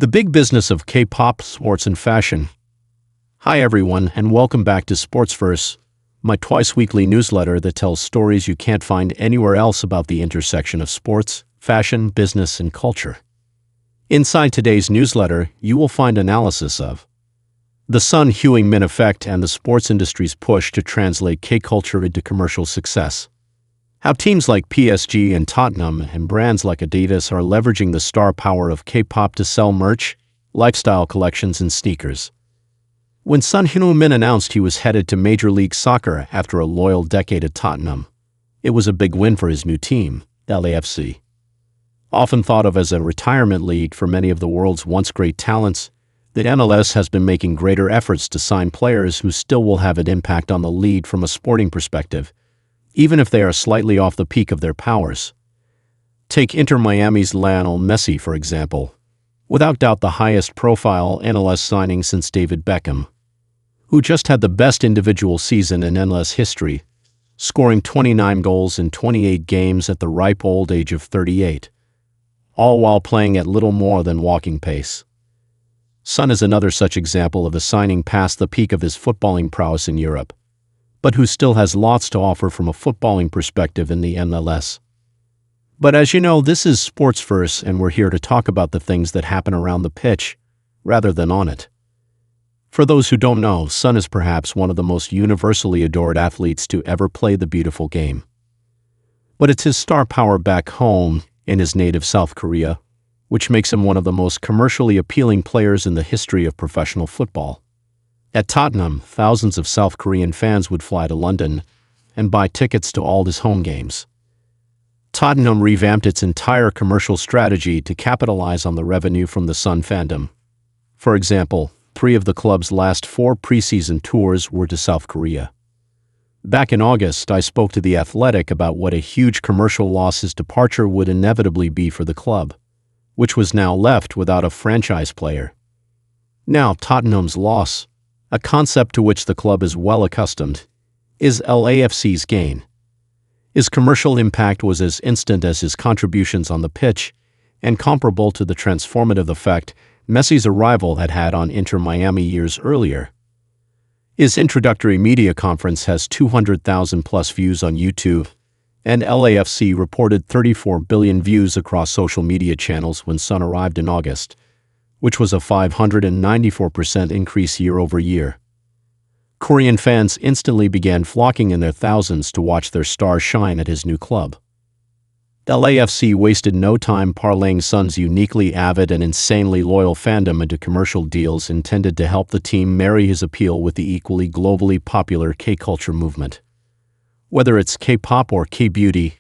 The big business of K-pop, sports, and fashion. Hi everyone, and welcome back to SportsVerse, my twice-weekly newsletter that tells stories you can't find anywhere else about the intersection of sports, fashion, business, and culture. Inside today's newsletter, you will find analysis of the Sun Heung-min effect and the sports industry's push to translate K-culture into commercial success. How teams like PSG and Tottenham and brands like Adidas are leveraging the star power of K-pop to sell merch, lifestyle collections, and sneakers. When Son Heung-min announced he was headed to Major League Soccer after a loyal decade at Tottenham, it was a big win for his new team, LAFC. Often thought of as a retirement league for many of the world's once great talents, the MLS has been making greater efforts to sign players who still will have an impact on the league from a sporting perspective, even if they are slightly off the peak of their powers. Take Inter Miami's Lionel Messi, for example, without doubt the highest-profile MLS signing since David Beckham, who just had the best individual season in MLS history, scoring 29 goals in 28 games at the ripe old age of 38, all while playing at little more than walking pace. Son is another such example of a signing past the peak of his footballing prowess in Europe, but who still has lots to offer from a footballing perspective in the MLS. But as you know, this is SportsVerse, and we're here to talk about the things that happen around the pitch, rather than on it. For those who don't know, Son is perhaps one of the most universally adored athletes to ever play the beautiful game. But it's his star power back home, in his native South Korea, which makes him one of the most commercially appealing players in the history of professional football. At Tottenham, thousands of South Korean fans would fly to London and buy tickets to all his home games. Tottenham revamped its entire commercial strategy to capitalize on the revenue from the Sun fandom. For example, 3 of the club's last 4 preseason tours were to South Korea. Back in August, I spoke to The Athletic about what a huge commercial loss his departure would inevitably be for the club, which was now left without a franchise player. Now, Tottenham's loss, a concept to which the club is well accustomed, is LAFC's gain. His commercial impact was as instant as his contributions on the pitch, and comparable to the transformative effect Messi's arrival had had on Inter Miami years earlier. His introductory media conference has 200,000+ views on YouTube, and LAFC reported 34 billion views across social media channels when Son arrived in August, which was a 594% increase year-over-year. Korean fans instantly began flocking in their thousands to watch their star shine at his new club. LAFC wasted no time parlaying Son's uniquely avid and insanely loyal fandom into commercial deals intended to help the team marry his appeal with the equally globally popular K-culture movement. Whether it's K-pop or K-beauty,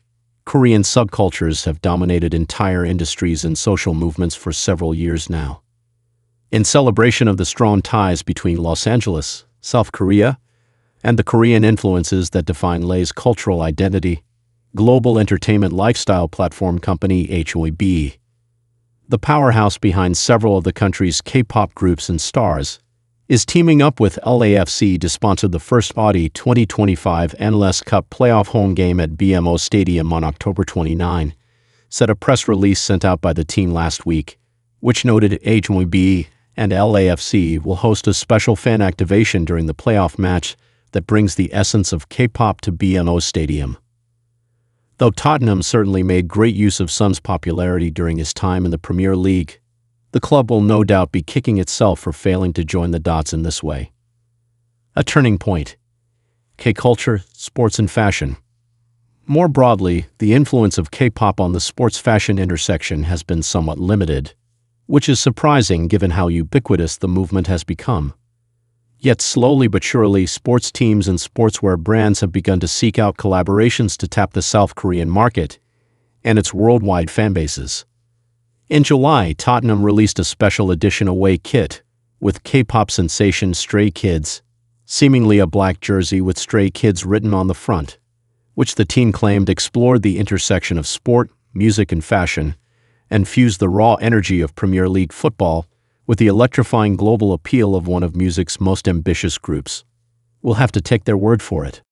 Korean subcultures have dominated entire industries and social movements for several years now. In celebration of the strong ties between Los Angeles, South Korea, and the Korean influences that define Lay's cultural identity, global entertainment lifestyle platform company HOB, the powerhouse behind several of the country's K-pop groups and stars, is teaming up with LAFC to sponsor the first Audi 2025 MLS Cup playoff home game at BMO Stadium on October 29, said a press release sent out by the team last week, which noted HOB and LAFC will host a special fan activation during the playoff match that brings the essence of K-pop to BMO Stadium. Though Tottenham certainly made great use of Son's popularity during his time in the Premier League, the club will no doubt be kicking itself for failing to join the dots in this way. A turning point. K-culture, sports, and fashion. More broadly, the influence of K-pop on the sports-fashion intersection has been somewhat limited, which is surprising given how ubiquitous the movement has become. Yet slowly but surely, sports teams and sportswear brands have begun to seek out collaborations to tap the South Korean market and its worldwide fanbases. In July, Tottenham released a special edition away kit with K-pop sensation Stray Kids, seemingly a black jersey with Stray Kids written on the front, which the team claimed explored the intersection of sport, music, and fashion, and fused the raw energy of Premier League football with the electrifying global appeal of one of music's most ambitious groups. We'll have to take their word for it.